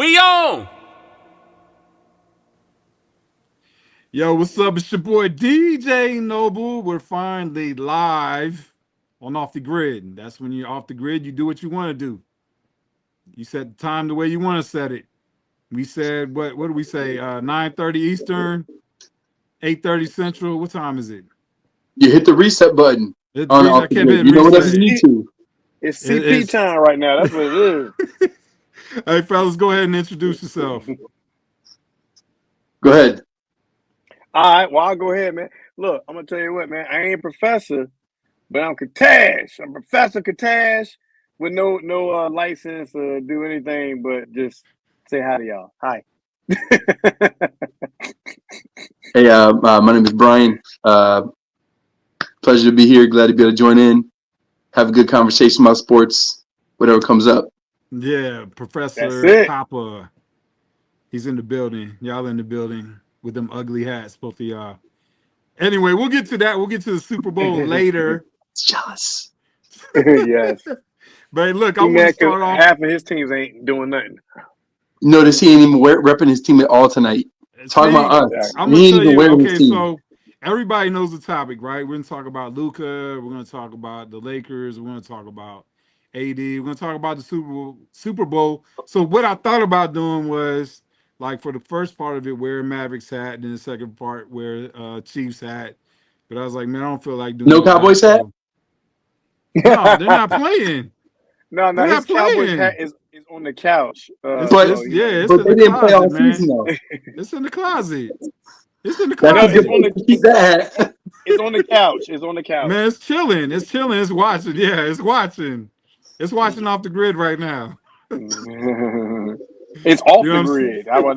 We on! Yo, what's up? It's your boy DJ Noble. We're finally live on Off the Grid. That's when you're off the grid, you do what you want to do. You set the time the way you want to set it. We said what do we say? 9:30 Eastern, 8:30 Central. What time is it? You hit the reset button Hit the on reason I off the can't grid. hit You know whatever you reset. need to. It's CP It's time right now. That's what it is. hey fellas, go ahead and introduce yourself. Go ahead. All right, well, I'll go ahead, man. Look, I'm gonna tell you what, man. I ain't a professor, but I'm Catash. I'm Professor Catash with no license to do anything but just say hi to y'all. Hi. Hey, my name is Brian. Pleasure to be here. Glad to be able to join in. Have a good conversation about sports, whatever comes up. Yeah, That's Professor it. Papa. He's in the building. Y'all in the building with them ugly hats, both of y'all. Anyway, we'll get to that. We'll get to the Super Bowl later. It's jealous. Yes. But look, I He want to mad because start off. half of his teams ain't doing nothing. Notice he ain't even repping his team at all tonight. Talking See, about us. I'm And gonna he ain't tell even you. wearing his Okay, team. so everybody knows the topic, right? We're gonna talk about Luka. We're gonna talk about the Lakers. We're gonna talk about AD. We're gonna talk about the Super Bowl. Super Bowl. So what I thought about doing was like for the first part of it, wear Mavericks hat, and then the second part, wear Chiefs hat. But I was like, man, I don't feel like doing No all that. Cowboys hat? So no, they're not playing. No, They're his not Cowboys hat playing. is on the couch. But So It's yeah, it's but in they the didn't play all closet, season man. though. It's in the closet. It's in the That's no, a it's good closet. on place the to keep that hat. it's on the couch. It's on the Man, couch. it's chilling. It's chilling. It's watching. Yeah, it's watching. It's watching off the grid right now. It's off You know the what I'm grid. How about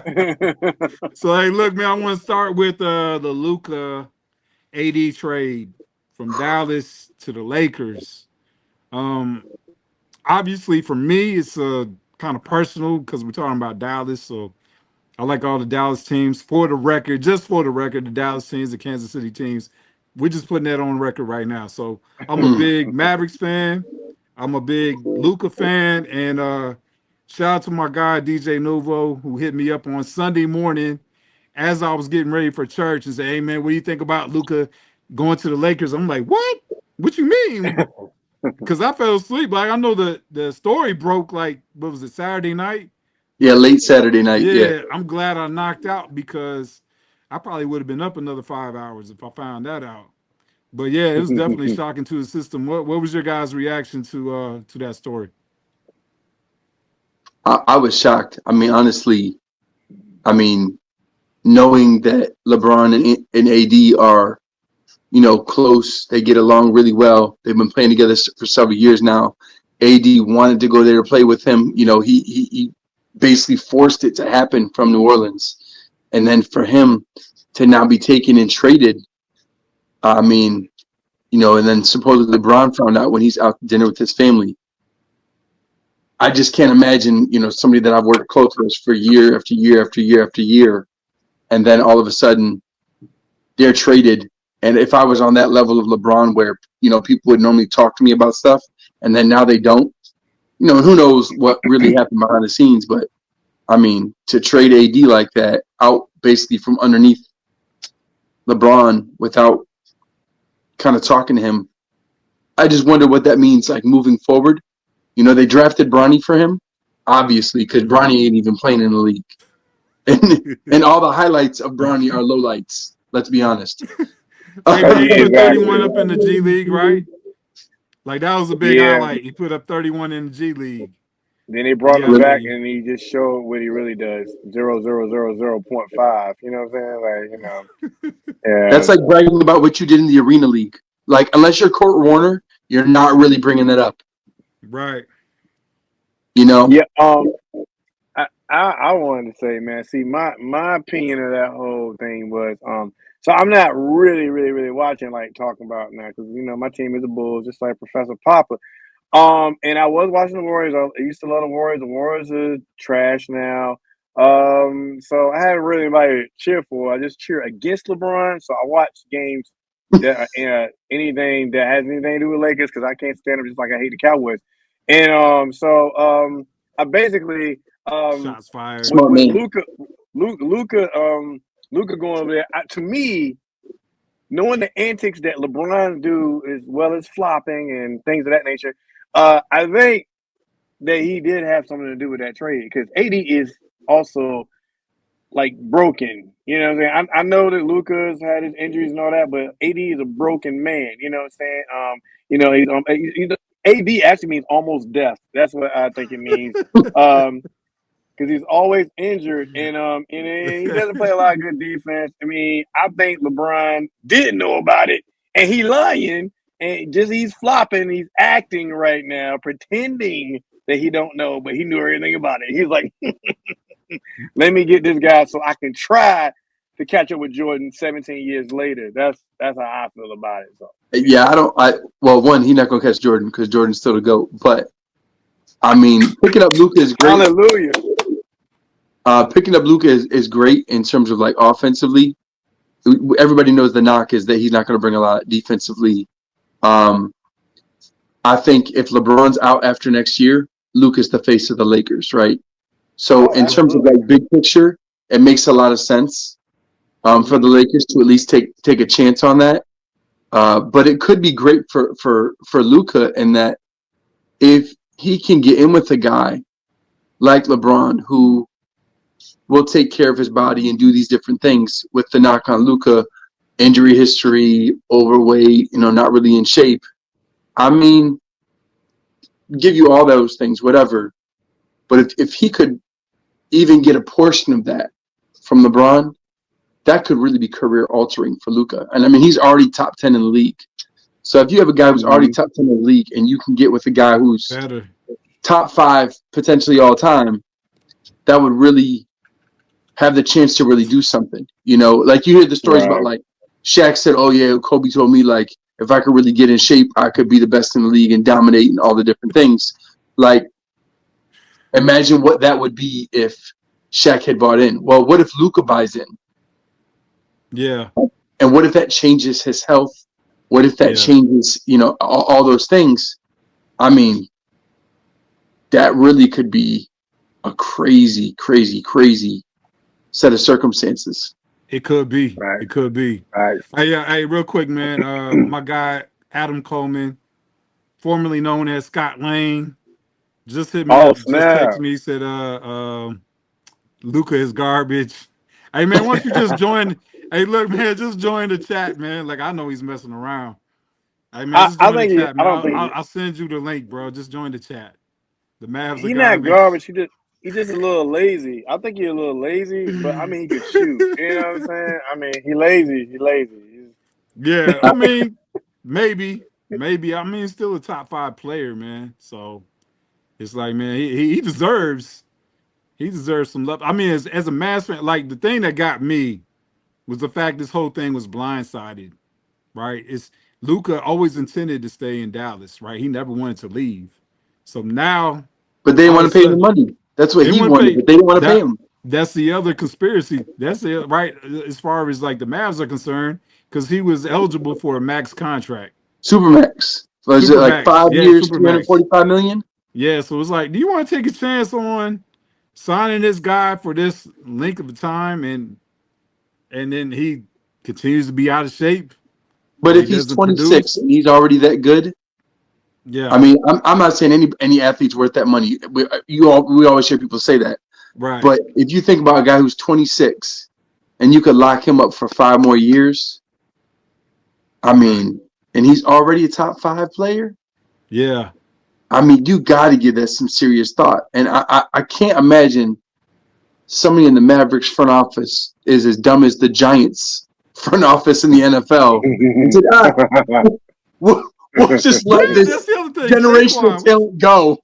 saying? that? So hey, look, man, I want to start with the Luka AD trade from Dallas to the Lakers. Um, Obviously for me, it's kind of personal because we're talking about Dallas. So I like all the Dallas teams. For the record, just for the record, the Dallas teams, the Kansas City teams, we're just putting that on record right now. So I'm a Mm. big Mavericks fan. I'm a big Luca fan, and shout out to my guy DJ Nuvo who hit me up on Sunday morning as I was getting ready for church and said, "Hey man, what do you think about Luca going to the Lakers?" I'm like, "What? What you mean?" Because I fell asleep. Like I know the story broke like what was it Saturday night? Yeah, late Saturday night. Yeah. Yeah, I'm glad I knocked out because I probably would have been up another 5 hours if I found that out. But yeah, it was definitely shocking to the system. What was your guys' reaction to that story? I was shocked. I mean, honestly, I mean, knowing that LeBron and AD are, close. They get along really well. They've been playing together for several years now. AD wanted to go there to play with him. He basically forced it to happen from New Orleans, and then for him to now be taken and traded. I mean, and then supposedly LeBron found out when he's out to dinner with his family. I just can't imagine, somebody that I've worked close with for year after year after year after year, and then all of a sudden they're traded. And if I was on that level of LeBron where, people would normally talk to me about stuff and then now they don't, who knows what really happened behind the scenes. But I mean, to trade AD like that out basically from underneath LeBron without kind of talking to him, I just wonder what that means like moving forward. They drafted Bronny for him, obviously, because Bronny ain't even playing in the league. And all the highlights of Bronny are lowlights. Let's be honest. Hey man, he put 31 Exactly. up in the G League, right? Like that was a big Yeah. highlight. He put up 31 in the G League. Then they But brought yeah, I him feel back you. and he just showed what he really does. 0.5. You know what I'm saying? That's Yeah. like bragging about what you did in the arena league. Like, unless you're Kurt Warner, you're not really bringing it up. Right. You know? Yeah. I wanted to say, man, see my opinion of that whole thing was so I'm not really watching like talking about now because my team is the Bulls, just like Professor Papa. And I was watching the Warriors. I used to love the Warriors. The Warriors are trash now. So I haven't really anybody to cheer for. I just cheer against LeBron. So I watch games that anything that has anything to do with Lakers because I can't stand them just like I hate the Cowboys. And I basically Um, Shots fired. Smart with man. Luka going over there. To me, knowing the antics that LeBron do as well as flopping and things of that nature, I think that he did have something to do with that trade because AD is also like broken. You know what I'm saying? I know that Luka's had his injuries and all that, but AD is a broken man. You know what I'm saying? AD actually means almost death. That's what I think it means. Um, because he's always injured and he doesn't play a lot of good defense. I mean, I think LeBron didn't know about it and he lying and just he's flopping, he's acting right now, pretending that he don't know, but he knew everything about it. He's like, let me get this guy so I can try to catch up with Jordan 17 years later. That's how I feel about it. So yeah. Yeah, I don't. Well, one, he's not gonna catch Jordan because Jordan's still the goat. But I mean, picking up Luka is great. Hallelujah. Picking up Luka is great in terms of like offensively. Everybody knows the knock is that he's not going to bring a lot defensively. Um, I think if LeBron's out after next year, Luka's the face of the Lakers, right? So Oh, in terms of absolutely. like big picture, it makes a lot of sense for the Mm-hmm. Lakers to at least take a chance on that. But it could be great for Luka in that if he can get in with a guy like LeBron who will take care of his body and do these different things with the knock on Luka, injury history, overweight, not really in shape. I mean, give you all those things, whatever. But if he could even get a portion of that from LeBron, that could really be career altering for Luka. And I mean, he's already top 10 in the league. So if you have a guy who's already Mm-hmm. top 10 in the league and you can get with a guy who's Better. top five potentially all time, that would really have the chance to really do something. Like you hear the stories about Right. like Shaq said, "Oh yeah, Kobe told me like if I could really get in shape, I could be the best in the league and dominate and all the different things." Like imagine what that would be if Shaq had bought in. Well, what if Luka buys in? Yeah. And what if that changes his health? What if that Yeah. changes, all those things? I mean, that really could be a crazy, crazy, crazy set of circumstances. It could be. Right. It could be. Right. Hey, real quick, man. My guy Adam Coleman, formerly known as Scott Lane, just hit me Oh up. Just texted snap. me. He said, Luca is garbage. Hey, man, once you just join, hey, look, man, just join the chat, man. Like I know he's messing around. Hey, man, just I join the think chat, I man. don't I'll send you the link, bro. Just join the chat. The Mavs are he not garbage. garbage. He just a little lazy. I think he's a little lazy, but I mean he could shoot. You know what I'm saying? I mean he lazy. He lazy. Yeah, I mean, maybe. I mean, he's still a top five player, man. So it's like, man, he deserves some love. I mean, as a Mavs fan, like the thing that got me was the fact this whole thing was blindsided, right? It's Luca always intended to stay in Dallas, right? He never wanted to leave. So now, But they didn't all of want a to pay him the sudden, money. That's what they he want to wanted, pay but they didn't want to pay that. him. That's the other conspiracy. That's it, right? As far as like the Mavs are concerned, because he was eligible for a max contract, Supermax. Was it super like max. five Yeah, years, super max. 345 million? Yeah, so it's like, do you want to take a chance on signing this guy for this length of time, and then he continues to be out of shape But or he if he's doesn't 26 produce? and he's already that good, I Yeah, mean, I'm not saying any athlete's worth that money. We always hear people say that. right, But if you think about a guy who's 26 and you could lock him up for 5 more years, I right. mean, and he's already a top five player. Yeah, I mean, you got to give that some serious thought. And I can't imagine somebody in the Mavericks front office is as dumb as the Giants front office in the NFL and said, we'll, we'll just let man, this that's the other thing. generational Saquon, talent go.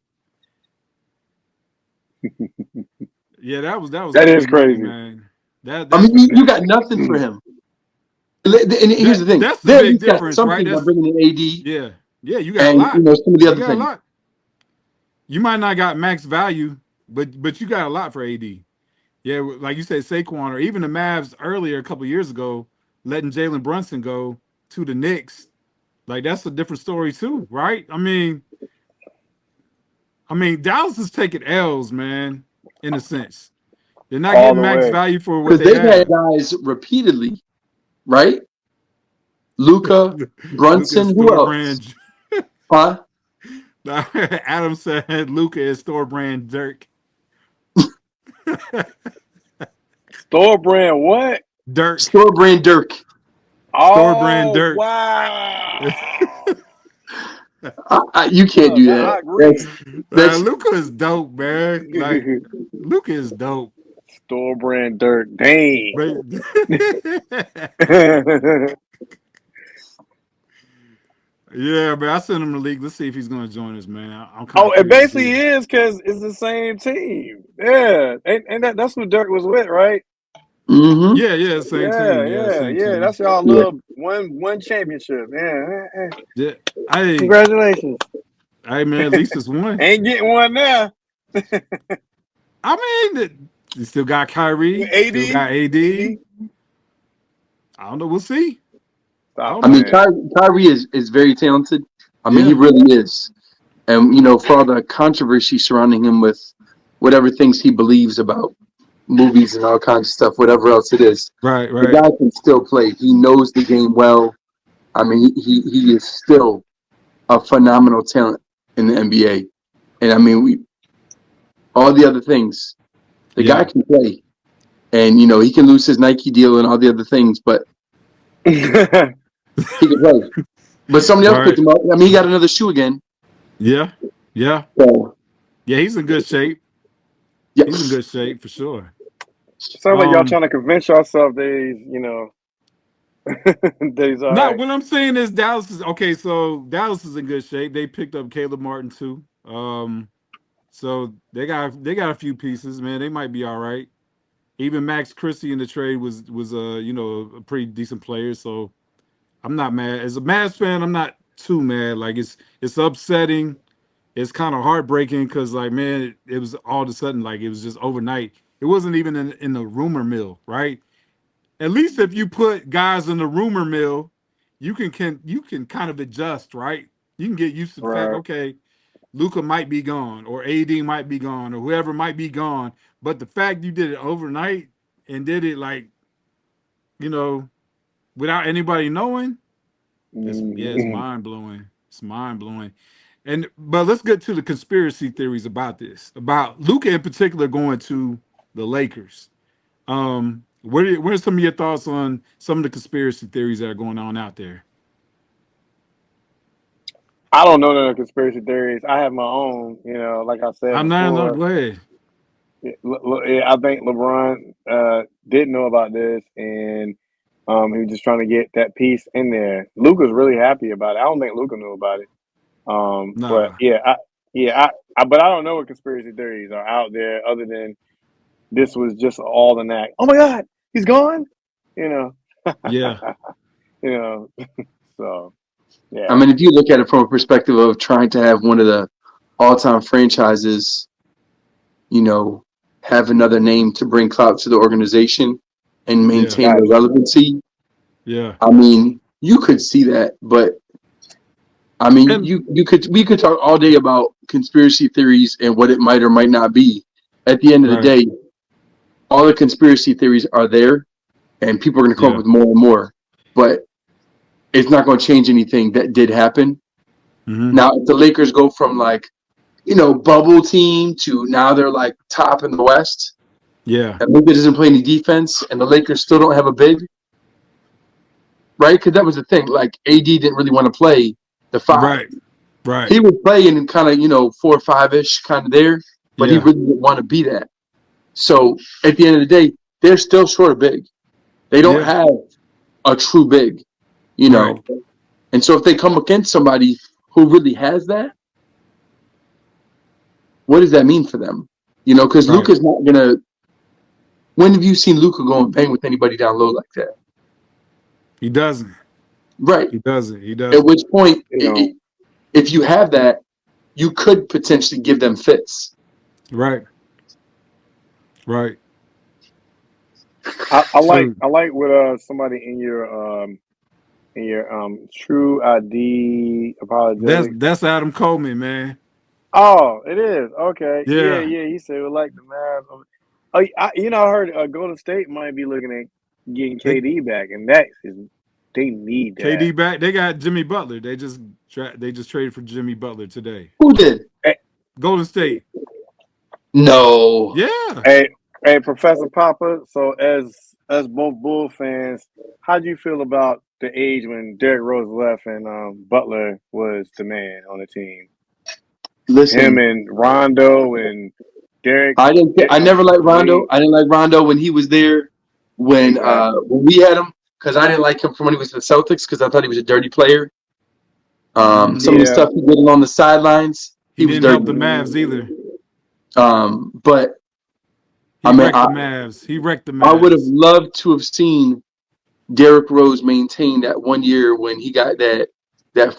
yeah, that was That quick is money, crazy. man. That I that's mean, the you got nothing for him. And here's that the thing: that's the they at big least got difference, right? something by That's bringing in AD yeah, yeah. You got a and lot. some of the You other got a things. lot. You might not got max value, but you got a lot for AD. Yeah, like you said, Saquon, or even the Mavs earlier a couple years ago, letting Jalen Brunson go to the Knicks. Like that's a different story too, right? I mean, Dallas is taking L's, man. in a sense. They're not all getting the max way. value for what Because they they've had have. guys repeatedly, right? Luca, Luka is Brunson, who store else? brand. Huh? Adam said Luka is store brand Dirk. Store brand what? Dirk. Store brand Dirk. Store brand Oh Dirk. wow. You can't do I that. agree. That's Luka is dope, man. Like Luka is dope. Store brand dirt. Dang. But yeah, but I sent him the league. Let's see if he's going to join us, man. I'm kind Oh, of it curious to basically see. is because it's the same team. Yeah, and that's who Dirk was with, right? mm-hmm. Yeah, yeah, same Yeah, team. Yeah, yeah, same yeah. team. That's y'all Yeah. little one championship. Yeah, Yeah. I, congratulations. man, at least it's one. Ain't getting one now. I mean, you still got Kyrie, still AD, got AD. AD. I don't know. We'll see. I Stop don't I mean, know. playing. Kyrie is very talented. I mean, he Yeah, really is. And for all the controversy surrounding him with whatever things he believes about movies and all kinds of stuff, whatever else it is, right, the right. guy can still play. He knows the game well. I mean, he is still a phenomenal talent in the NBA. And I mean, we all the other things, the guy Yeah, can play. And he can lose his Nike deal and all the other things, but he can play. But somebody else picked right. him up. I mean, he got another shoe again. Yeah, yeah, So yeah. He's in good shape. yeah, He's in good shape for sure. Sounds like y'all Um, trying to convince yourself that he's all Not right. what I'm saying is Dallas is okay. So Dallas is in good shape. They picked up Caleb Martin too. So they got a few pieces, man. They might be all right. Even Max Christie in the trade was a pretty decent player. So I'm not mad. As a Mavs fan, I'm not too mad. Like it's upsetting. It's kind of heartbreaking because like man, it was all of a sudden like it was just overnight. It wasn't even in the rumor mill, right? At least if you put guys in the rumor mill, you can kind of adjust, right? You can get used to the fact, Right. okay, Luca might be gone, or AD might be gone, or whoever might be gone. But the fact you did it overnight and did it like, you know, without anybody knowing, it's Mhm. mind blowing. It's mind blowing. And but let's get to the conspiracy theories about this, about Luca in particular going to the Lakers. What are some of your thoughts on some of the conspiracy theories that are going on out there? I don't know none of the conspiracy theories. I have my own. Like I said I'm not. No, before, go ahead. I think LeBron did know about this, and he was just trying to get that piece in there. Luca's really happy about it. I don't think Luca knew about it. But Nah. but I don't know what conspiracy theories are out there other than this was just all an act. Oh my God, he's gone. You know, Yeah. you know. So I yeah, mean, if you look at it from a perspective of trying to have one of the all-time franchises, you know, have another name to bring clout to the organization and Yeah. maintain got their you. relevancy, Yeah. I mean, you could see that, but I mean, And we could talk all day about conspiracy theories and what it might or might not be. At the end of the right. day, all the conspiracy theories are there, and people are going to come up Yeah. with more and more. But it's not going to change anything that did happen. Mm-hmm. Now, if the Lakers go from like bubble team to now they're like top in the West, Yeah. and Luka doesn't play any defense, and the Lakers still don't have a big, right? Because that was the thing. Like AD didn't really want to play the five. Right. Right. He would play in kind of 4 or 5 ish kind of there, but he Yeah. really didn't want to be that. So at the end of the day, they're still short of big. They don't Yeah. have a true big, you Right. know. And so if they come against somebody who really has that, what does that mean for them? Because Right. Luka's not gonna. When have you seen Luka go and bang with anybody down low like that? He doesn't. Right. He doesn't. He At doesn't. which point, You know, if you have that, you could potentially give them fits. Right. Right. So I like what somebody in your true ID that's apologetic. that's Adam Coleman, man. Oh, it is. Okay. Yeah, Yeah, yeah. He said we like the Mavs. Oh, I heard Golden State might be looking at getting they KD back, and that is they need that. KD back. They got Jimmy Butler. They just traded for Jimmy Butler today. Who did? Hey, Golden State. No. Yeah. hey, hey, Professor Papa. So as both Bull fans, how do you feel about the age when Derrick Rose left and Butler was the man on the team? Him Listen, and Rondo and Derrick. I didn't. I never liked Rondo. We I didn't like Rondo when he was there. exactly. When we had him, because I didn't like him from when he was in the Celtics because I thought he was a dirty player. Hmm. Some of the Yeah. stuff he did along the sidelines, He he was didn't dirty. help the Mavs either. But I He mean, wrecked the Mavs. He wrecked the I would have Mavs. loved to have seen Derrick Rose maintain that one year when he got that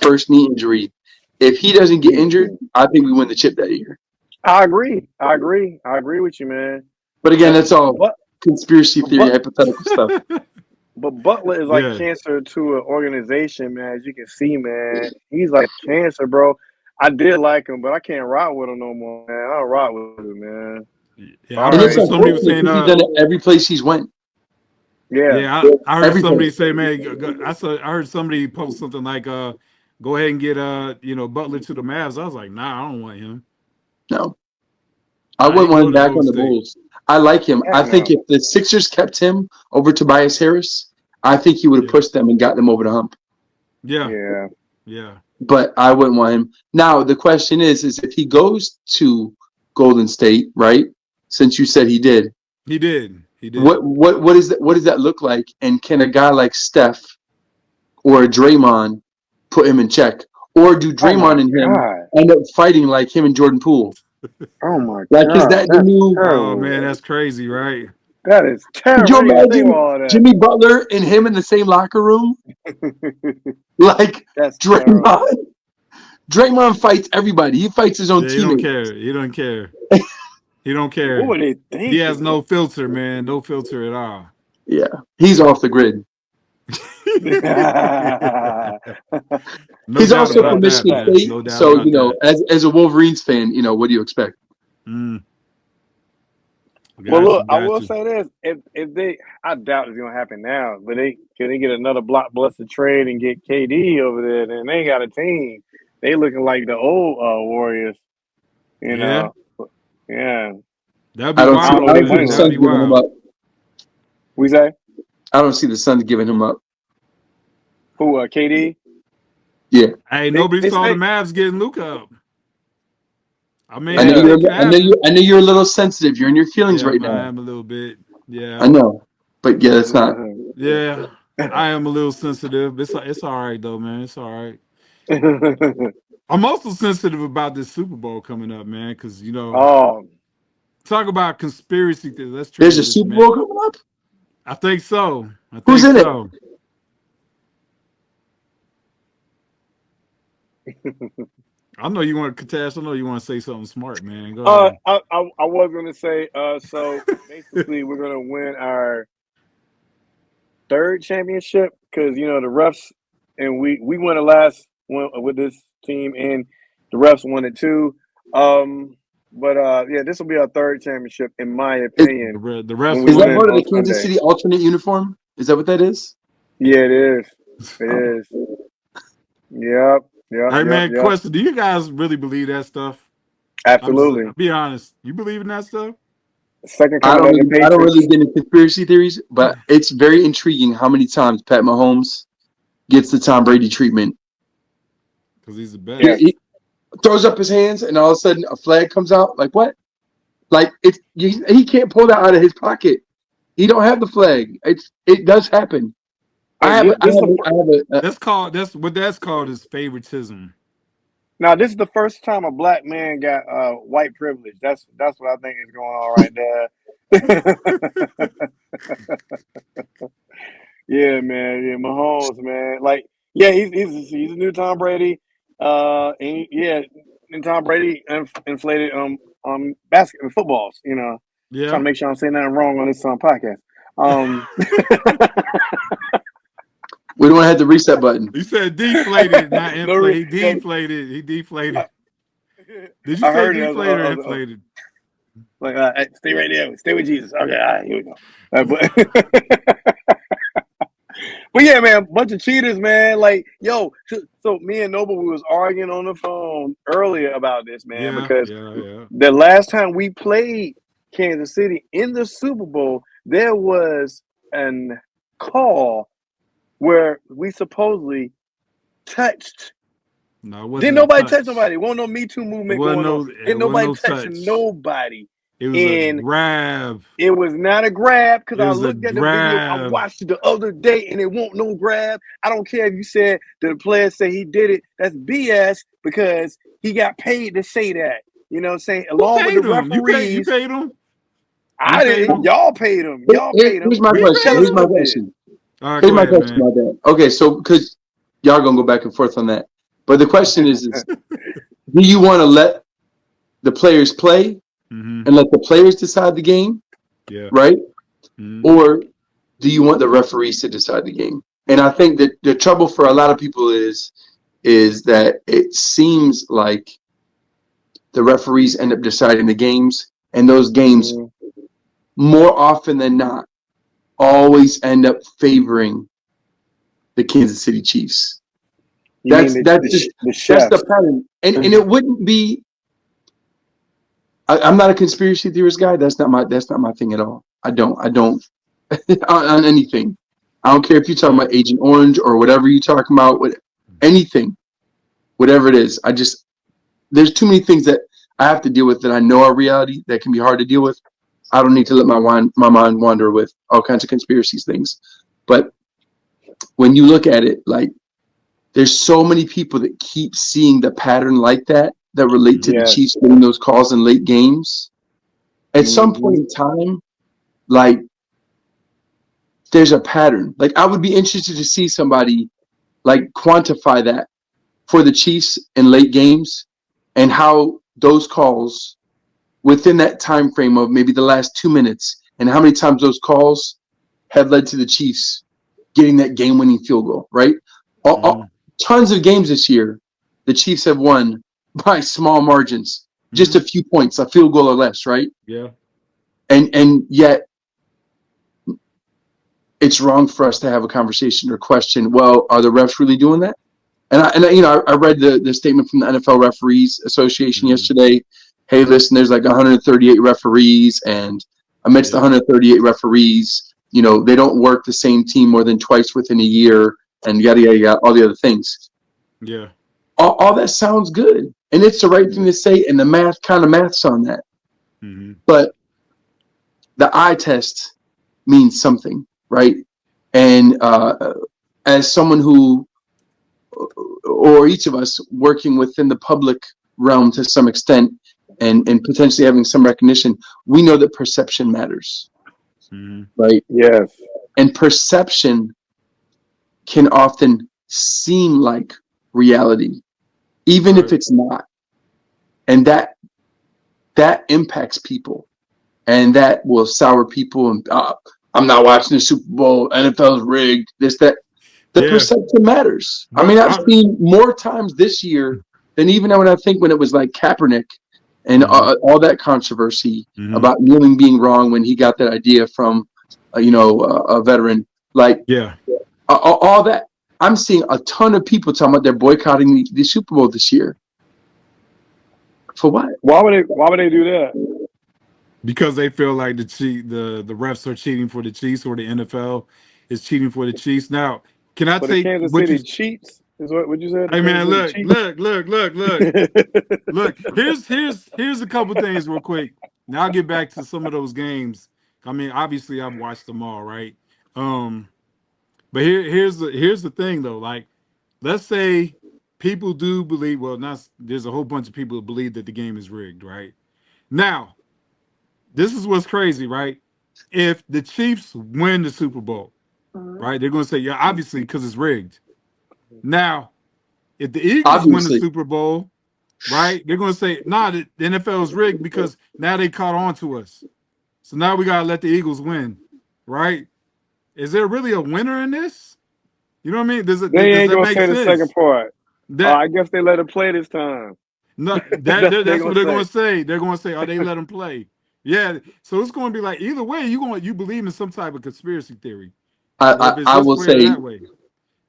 first knee injury. If he doesn't get injured, Mhm. I think we win the chip that year. I agree. I agree. I agree with you, man. But again, But that's all but conspiracy theory, but hypothetical stuff. but Butler is like Yeah. cancer to an organization, man. As you can see, man, he's like cancer, bro. I did like him, but I can't rock with him no more, man. I don't rock with him, man. Yeah. I And it's remember Sorry. somebody was unfortunate saying, because he's done it every place he's went. Yeah. yeah, I heard Every somebody place. say, man, I heard somebody post something like, go ahead and get Butler to the Mavs. I was like, nah, I don't want him. No. I Nah, he wouldn't can want go him to back Golden on the State. Bulls. I like him. Heck I think no. if the Sixers kept him over Tobias Harris, I think he would have Yeah. pushed them and got them over the hump. Yeah. Yeah. Yeah. But I wouldn't want him. Now the question is if he goes to Golden State, right? Since you said he did, He did. He did. what does that look like? And can a guy like Steph or a Draymond put him in check? Or do Oh my Draymond and him god. end up fighting like him and Jordan Poole? Oh my Like is god. that the That's new Oh terrible. man, that's crazy, right? That is could terrible. you I didn't even think imagine about all Jimmy Butler and him in the same locker room? that. Like That's Draymond. terrible. Draymond fights everybody. He fights his own Yeah, he don't teammates. care. He don't care. He don't What care. were they He has thinking? no filter, man. No filter at all. Yeah. He's off the grid. No He's doubt also about from Facts, that, Michigan facts. man. State. No doubt So, about that. as a Wolverines fan, what do you expect? Mm, Well, got look, you, I got will you. say this: if they, I doubt it's gonna happen now, but they can they get another blockbuster trade and get KD over there, then they got a team. They looking like the old Warriors, you Yeah, know. Yeah, that'd be I don't I see don't wild know I what they don't see though. the money That'd like. Suns be giving him wild. up. We say I don't see the Suns giving him up. who? KD. Yeah. Hey, They nobody they saw the say Mavs getting Luka up. I mean, I know yeah. you're it can happen. I know you're a little sensitive. You're in your feelings Yeah, right I now. am a little bit. I Yeah, know. But yeah, it's not. yeah. I am a little sensitive. It's all right though, man. It's all right. I'm also sensitive about this Super Bowl coming up, man, because oh, talk about conspiracy theories. Let's There's a transition, Super man. Bowl coming up? I think so. I Who's think in it? so. I know you want Catash. I know you want to say something smart, man. Go ahead. I was gonna say so basically we're gonna win our third championship because the refs and we won the last one with this team and the refs won it too. But yeah, this will be our third championship in my Is, opinion The when refs we is that won win part it. of on the Kansas Sunday. City alternate uniform? Is that what that is? Yeah, it is. It Oh. is. Yep. Yep. Hey, Yep. man. Yep. Question: do you guys really believe that stuff? Absolutely. Be honest. You believe in that stuff? Second I coming don't of the really I don't really Patriots. get into conspiracy theories, but it's very intriguing how many times Pat Mahomes gets the Tom Brady treatment. Because he's the He, Yes. best. he throws up his hands and all of a sudden a flag comes out. Like what? Like he can't pull that out of his pocket. He don't have the flag. It does happen. Hey, this is the I have That's what that's called is favoritism. Now, this is the first time a black man got white privilege. That's what I think is going on right there. Yeah, man. Yeah, Mahomes, man. Like, yeah, he's a new Tom Brady. Yeah, and Tom Brady inflated basket footballs. Trying Yeah. to make sure I'm saying nothing wrong on this podcast. Um, we don't have the reset button. He said deflated, not no, inflated. He no, deflated. He uh, deflated. Did you I say heard it. deflated or inflated? Like, hey, stay right there. Stay with Jesus. Okay, all right, here we go. But yeah, man, bunch of cheaters, man. Like, yo, so me and Noble, we was arguing on the phone earlier about this, man, Yeah, because yeah, yeah. the last time we played Kansas City in the Super Bowl, there was an call where we supposedly touched. No, it Didn't wasn't a nobody touch touch. nobody. Won't no Me Too It movement wasn't going on. no. It Ain't wasn't nobody no touching touch. nobody. It was a And grab. it was not a grab because It I was a looked at the video. I grab. watched it the other day, and it won't no grab. I don't care if you said the player say he did it. That's BS because he got paid to say that. You know what I'm saying? Who Along with the paid him? You paid. You referees, paid him. We I paid didn't. him. Y'all paid him. Y'all paid him. Here's my We The question. paid Here's him. my television did. question. All right, Here's go my ahead, question, man. my bad. Okay, so because y'all gonna go back and forth on that, but the question is do you want to let the players play Mm-hmm. and let the players decide the game, Yeah. right? Mm-hmm. Or do you want the referees to decide the game? And I think that the trouble for a lot of people is that it seems like the referees end up deciding the games, and those games Mhm. more often than not always end up favoring the Kansas City Chiefs. You mean That's just the that's the chefs? pattern, and it wouldn't be. I'm not a conspiracy theorist guy. That's not my thing at all. I don't on anything. I don't care if you're talking Yeah. about Agent Orange or whatever you're talking about. With anything, whatever it is, there's too many things that I have to deal with that I know are reality that can be hard to deal with. I don't need to let my mind wander with all kinds of conspiracies things. But when you look at it, like there's so many people that keep seeing the pattern like that relate to Mm-hmm. the Yes. Chiefs getting those calls in late games. At some point Hmm. in time, like there's a pattern. Like I would be interested to see somebody like quantify that for the Chiefs in late games and how those calls within that time frame of maybe the last 2 minutes and how many times those calls have led to the Chiefs getting that game-winning field goal, right? Mm-hmm. Tons of games this year, the Chiefs have won by small margins, just Mm-hmm. a few points, a field goal or less, right? Yeah. And yet it's wrong for us to have a conversation or question, well, are the refs really doing that? I read the statement from the NFL Referees Association Mm-hmm. yesterday. Hey, listen, there's like 138 referees, and amidst the Yeah. 138 referees, they don't work the same team more than twice within a year, and yada yada yada, all the other things. Yeah. All that sounds good, and it's the right thing to say, and the math kind of maths on that. Mm-hmm. But the eye test means something, right? And as someone who or each of us working within the public realm to some extent and potentially having some recognition, we know that perception matters, Mm-hmm. right? Yes. And perception can often seem like reality, even if Right. it's not. And that impacts people and that will sour people and I'm not watching the Super Bowl, NFL's rigged, this, that. The Yeah. perception matters. I mean, But I've seen more times this year than even when it was like Kaepernick and mm-hmm. all that controversy Mm-hmm. about kneeling being wrong when he got that idea from, a veteran. Like Yeah. all that, I'm seeing a ton of people talking about they're boycotting the Super Bowl this year. For what? Why would they do that? Because they feel like the refs are cheating for the Chiefs or the NFL is cheating for the Chiefs. Now, can I For the take Kansas what you? City cheats is what you said. The Hey Kansas man, City look, cheats. look, look, look, look, look. Here's a couple things real quick. Now I'll get back to some of those games. I mean, obviously I've watched them all, right? Um, but here's the thing though. Like, let's say people do believe. Well, not there's a whole bunch of people who believe that the game is rigged, right? Now, this is what's crazy, right? If the Chiefs win the Super Bowl, right, they're going to say, yeah, obviously because it's rigged. Now, if the Eagles win the Obviously, Super Bowl, right, they're going to say, nah, the NFL is rigged because now they caught on to us. So now we got to let the Eagles win, right? Is there really a winner in this? You know what I mean? They Does ain't that gonna make say the second sense? part. Oh, That I guess they let it play this time. No, They're that's what gonna they're say. going to say. They're going to say, "Oh, they let him play." Yeah, so it's going to be like either way. You believe in some type of conspiracy theory, whether it's I this will way or say that way.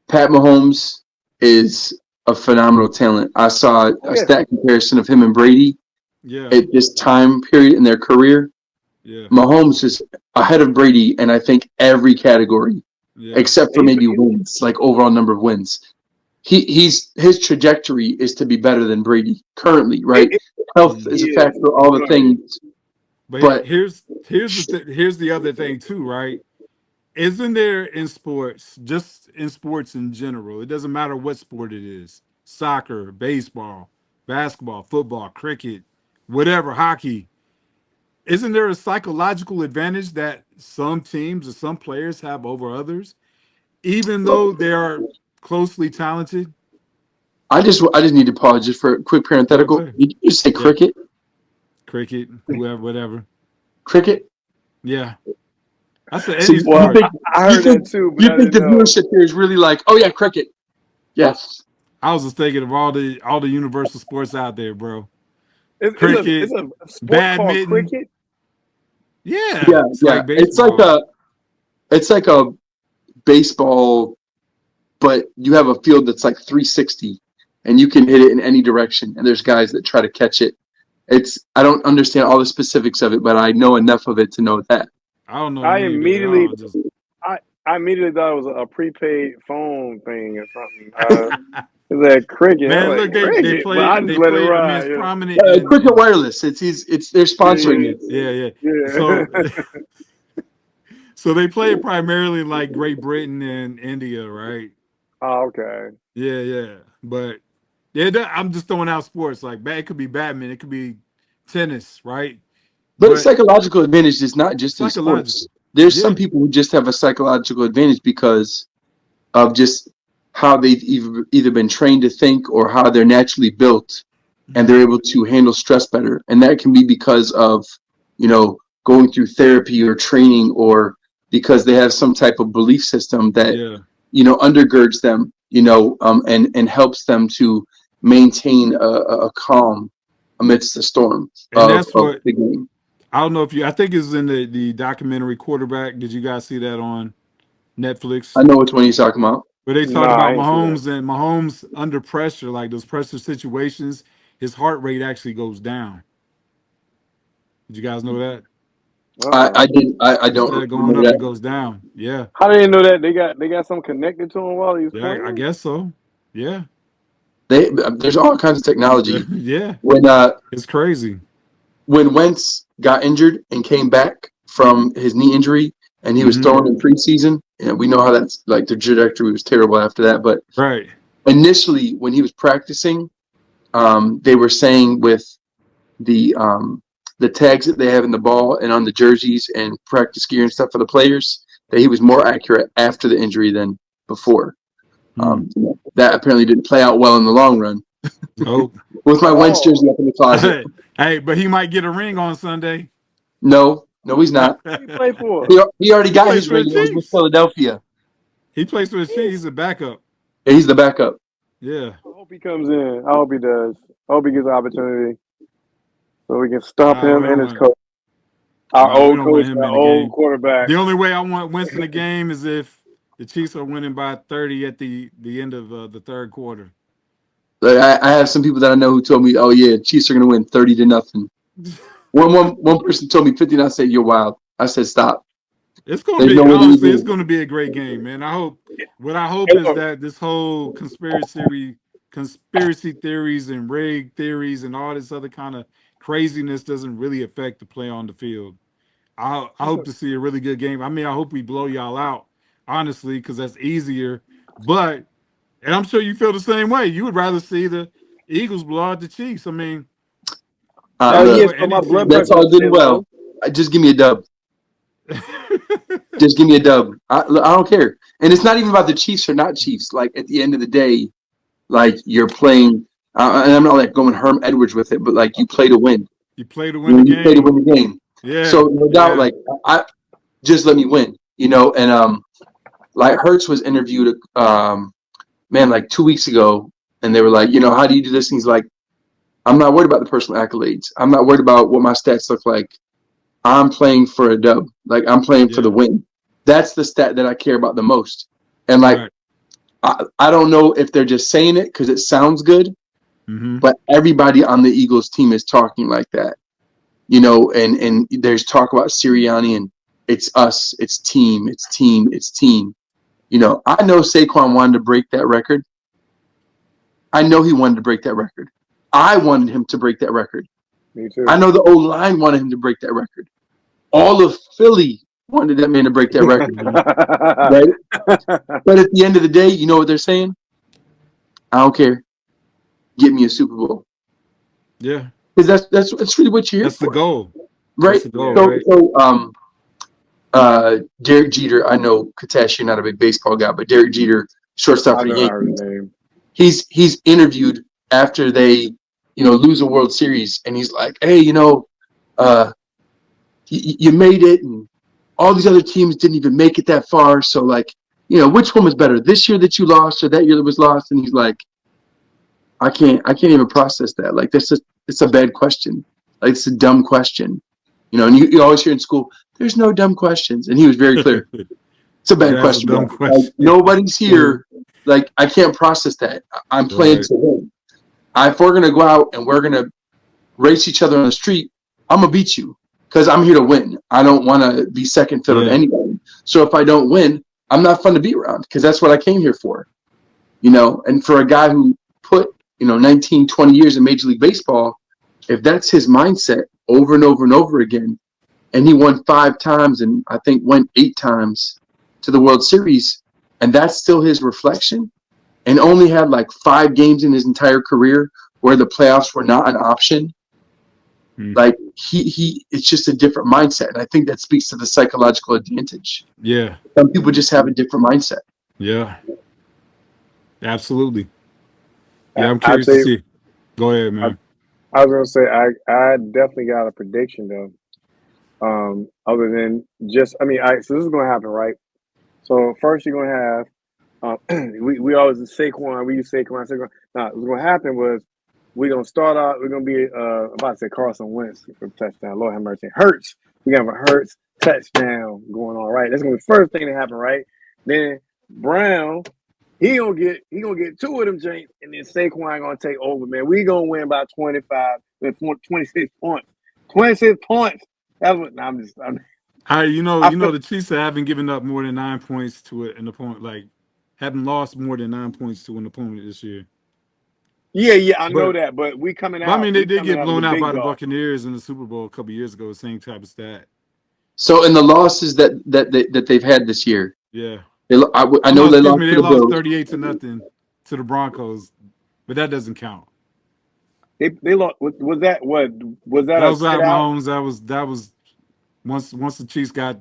Pat Mahomes is a phenomenal talent. I saw Oh a yeah, stat comparison of him and Brady Yeah, at this time period in their career. yeah, Mahomes is ahead of Brady, and I think every category yeah, except for he's maybe wins, like overall number of wins. He's his trajectory is to be better than Brady currently, right? it, Health mm. is a yeah, factor, all the right. things, But but here's the other thing too, right? Isn't there in sports, just in sports in general? It doesn't matter what sport it is: soccer, baseball, basketball, football, cricket, whatever, hockey. Isn't there a psychological advantage that some teams or some players have over others, even though they are closely talented? I just need to pause just for a quick Yeah, go parenthetical. ahead. Did you just say Yeah, cricket? cricket, whoever, whatever. Cricket? Yeah, I said So any Well, sport. I you heard think that too, but you I think didn't the know. viewership here is really like, oh yeah, cricket. Yes. I was just thinking of all the universal sports out there, bro. It's Cricket, a sport called badminton. cricket. Yeah, Yeah, it's yeah. like baseball. It's like a baseball, but you have a field that's like 360 and you can hit it in any direction and there's guys that try to catch it. It's I don't understand all the specifics of it, but I know enough of it to know that. I don't know I any of it at immediately all. Just I I immediately thought it was a prepaid phone thing or something. It's like cricket. I'm man, like look, they cricket, but play I just they let it play. I mean, it's ride. Yeah, prominent in Cricket Wireless. It's they're sponsoring yeah, it. cricket. Yeah, yeah. yeah. So so they play it primarily in like Great Britain and India, right? Oh, okay. Yeah, yeah. But yeah, I'm just throwing out sports like it could be badminton, it could be tennis, right? But But psychological advantage is not just in psychological. sports. There's some Yeah. people who just have a psychological advantage because of just how they've either been trained to think or how they're naturally built and they're Hmm. able to handle stress better. And that can be because of, going through therapy or training or because they have some type of belief system that, Yeah. undergirds them, and helps them to maintain a calm amidst the storm And of, that's of what the game. I don't know if you I think it's in the documentary Quarterback. Did you guys see that on Netflix? I know which one he's talking about. Where they talk Nah, I about ain't see that. Mahomes under pressure, like those pressure situations, his heart rate actually goes down. Did you guys know that? I Uh-uh. did. I Instead don't of going remember up, it that. goes down. Yeah. How did they know that they got something connected to him while he was Yeah, I playing? guess so. Yeah. There's all kinds of technology. Yeah. When uh, It's crazy. when Wentz got injured and came back from his knee injury, and he was Hmm. thrown in preseason, and we know how that's like the trajectory was terrible after that. But Right. initially, when he was practicing, they were saying with the um, the tags that they have in the ball and on the jerseys and practice gear and stuff for the players that he was more accurate after the injury than before. Hmm. That apparently didn't play out well in the long run. Oh. With my Wentz Oh, jersey up in the closet. Hey, but he might get a ring on Sunday. No, no, he's not. who he play for? He already He got plays his for the ring. It was with Chiefs. Philadelphia. He plays for the Chiefs. Jeez. He's a backup. Yeah, he's the backup. Yeah. I hope he comes in. I hope he does. I hope he gets an opportunity so we can stump Nah, him we and don't his want. coach, our Nah, we old don't want coach, him our in the old game. quarterback. The only way I want Winston in the game is if the Chiefs are winning by 30 at the end of the third quarter. Like, I have some people that I know who told me, "Oh yeah, Chiefs are going to win 30-0." One person told me 50, and I said, "You're wild." I said, "Stop. It's gonna There's no be way they honestly, it's do." gonna be a great game, man. I hope. What I hope Hey, is look, that this whole conspiracy theories and rig theories and all this other kind of craziness doesn't really affect the play on the field. I hope to see a really good game. I mean, I hope we blow y'all out, honestly, because that's easier. But and I'm sure you feel the same way. You would rather see the Eagles blow out the Chiefs. I mean, oh that's Look, yeah, what so any my blood team that's pressure do. all will good stay and low. well. Just give me a dub. Just give me a dub. I don't care. And it's not even about the Chiefs or not Chiefs. Like at the end of the day, like you're playing, and I'm not like going Herm Edwards with it, but like you play to win. You play to win the You play to game. win the game. Yeah, So no doubt, yeah. like I just let me win. And like Hertz was interviewed, man, like 2 weeks ago, and they were like, how do you do this? And he's like, I'm not worried about the personal accolades. I'm not worried about what my stats look like. I'm playing for a dub. Like I'm playing for the Yeah. win. That's the stat that I care about the most. And like Right. I don't know if they're just saying it because it sounds good, Mm-hmm. but everybody on the Eagles team is talking like that. And there's talk about Sirianni and it's us, it's team, it's team, it's team. I know Saquon wanted to break that record. I know he wanted to break that record. I wanted him to break that record. Me I too. know the old line wanted him to break that record. All of Philly wanted that man to break that record, Mm-hmm. right? But at the end of the day, you know what they're saying? I don't care. Get me a Super Bowl Yeah. because that's really what you're here That's the for, goal. That's right? the goal, Yeah. So right? so Derek Jeter. I know Catash, you're not a big baseball guy, but Derek Jeter, shortstop I for the know. I heard his Yankees, name. he's interviewed after they lose a World Series, and he's like, hey, uh, you made it, and all these other teams didn't even make it that far. So like, which one was better, this year that you lost or that year that was lost? And he's like, I can't even process that. Like it's a bad question. Like it's a dumb question. And you always hear in school, there's no dumb questions. And he was very clear. It's a bad That's a question, dumb bro. Like question. nobody's here. Like I can't process that. I'm playing Right. to win. If we're gonna go out and we're gonna race each other on the street, I'm gonna beat you because I'm here to win. I don't want to be second fiddle to Yeah. anybody. So if I don't win, I'm not fun to be around because that's what I came here for. And for a guy who put 19, 20 years in Major League Baseball, if that's his mindset over and over and over again, and he won 5 times and I think went 8 times to the World Series, and that's still his reflection, and only had like 5 games in his entire career where the playoffs were not an option. Mm. Like it's just a different mindset, and I think that speaks to the psychological advantage. Yeah. Some people just have a different mindset. Yeah. Absolutely. Yeah, I'm I curious to think see. Go ahead, I, man. I was gonna say I definitely got a prediction though. Other than just I mean, so this is gonna happen, right? So first you're gonna have we always Saquon, we use Saquon. Now what's gonna happen was we're gonna start out. We're gonna be about to say Carson Wentz for touchdown. Lord have mercy. Hurts. We got a Hurts touchdown going on. Right. That's gonna be the first thing to happen. Right. Then Brown. He gonna get 2 of them James, and then Saquon gonna take over. Man, we gonna win by 25, 26 points. 26 points. That's what. Nah, I feel. The Chiefs haven't given up more than 9 points to an opponent. Like, haven't lost more than 9 points to an opponent this year. Yeah, yeah, I know But, that. But we coming but I out. mean, they We did coming get out of the blown out big by the dog. Buccaneers in the Super Bowl a couple years ago. Same type of stat. So in the losses that they've had this year, Yeah. I Oh no, know they excuse lost me. to They the lost Bills. 38-0 to the Broncos, but that doesn't count. They lost. Was that what? Was that That a was out sit of out? Mahomes. That was once the Chiefs got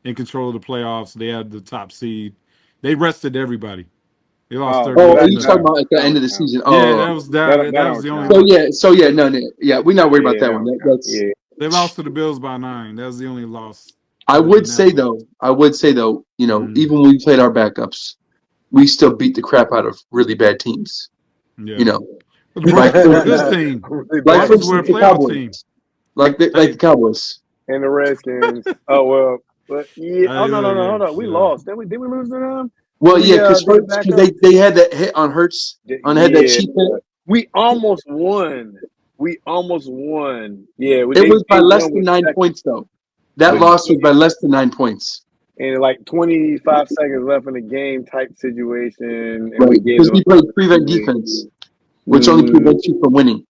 in control of the playoffs. They had the top seed. They rested everybody. They lost Oh, thirty so Oh, eight are to you that talking nothing. about at the end don't of the count. season? Yeah, Oh, that was that. That That was don't the only so count. loss. yeah, no, no, yeah, we're not worried about Yeah, that that one. don't count. That's Yeah. They lost to the Bills by 9. That was the only loss. I Other than would that, say though, mm, even when we played our backups, we still beat the crap out of really bad teams. You yeah. know, But the like Broncos for were a good instance, team. Really The like for bad Broncos were a instance, the team. playoff team. Cowboys, like the Hey, Cowboys. And the Redskins. Oh well. But yeah. Oh no, no, no. yeah, Hold on. We yeah. lost. Did we lose to them Well, when yeah, we because did the Hurts, because backup? they had that hit on Hurts, on had that Yeah. cheap hit. We almost won. We almost won. Yeah. It was by They less won than with 9 points though. That but loss was by less than 9 points, and like 25 seconds left in the game type situation, and we right? gave Because them we a played couple prevent easy. defense, which only Mm, prevents you from winning.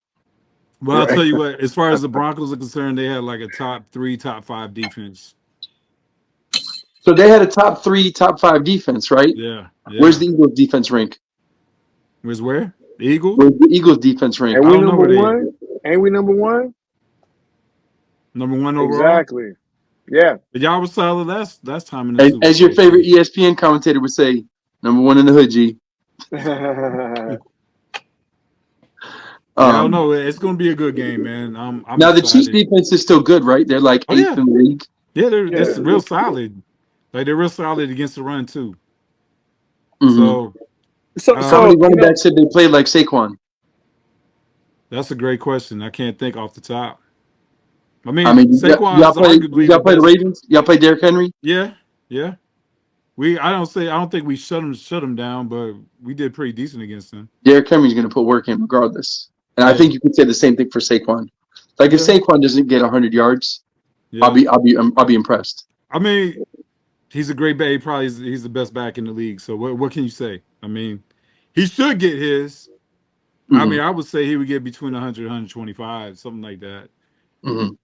Well, I'll right. tell you what. As far as the Broncos are concerned, they had like a top 3, top 5 defense. So they had a top 3, top 5 defense, right? Yeah, Where's yeah. the Eagles defense rank? Where's where? The Eagles? Where's the Eagles defense rank? And I we don't know number where they one. And we number one. number one overall. Exactly. Yeah. But y'all was solid last time in the And Super as your Bowl. So favorite ESPN commentator would say, number one in the hood, G. yeah, I don't Um, know. It's gonna be a good game, man. I'm Now the Chiefs excited. defense is still good, right? They're like Oh eighth yeah, in the league. yeah. They're Yeah. just real solid. Like they're real solid against the run too. Hmm. So So How uh many so you running know backs have they played like Saquon? That's a great question. I can't think off the top. I I mean, mean, Saquon is did arguably the y'all play the best. Ravens? Y'all play Derrick Henry? Yeah, yeah. I don't think we shut him down, but we did pretty decent against him. Derrick Henry's going to put work in regardless. And I Yeah, think you could say the same thing for Saquon. Like if yeah, Saquon doesn't get 100 yards, yeah. I'll be impressed. I mean, he's a great back. He's the best back in the league. So what can you say? I mean, he should get his. I Hmm mean, I would say he would get between 100 and 125, something like that. hmm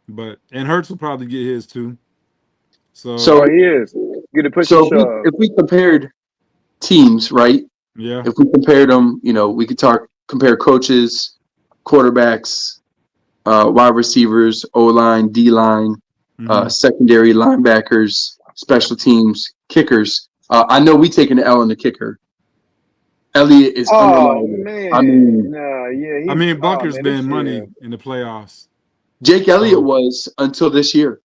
But and Hurts will probably get his too. So Oh, So he is. Get a push and so shove. if we compared teams, right? yeah, If we compared them, we could compare coaches, quarterbacks, wide receivers, O line, D line, hmm secondary linebackers, special teams, kickers. I know we taking the L on the kicker. Elliott is Oh unreliable. I man, mean, nah, yeah, I he. mean Oh Bucker's man, been this year, money in the playoffs. Jake Elliott So was until this year.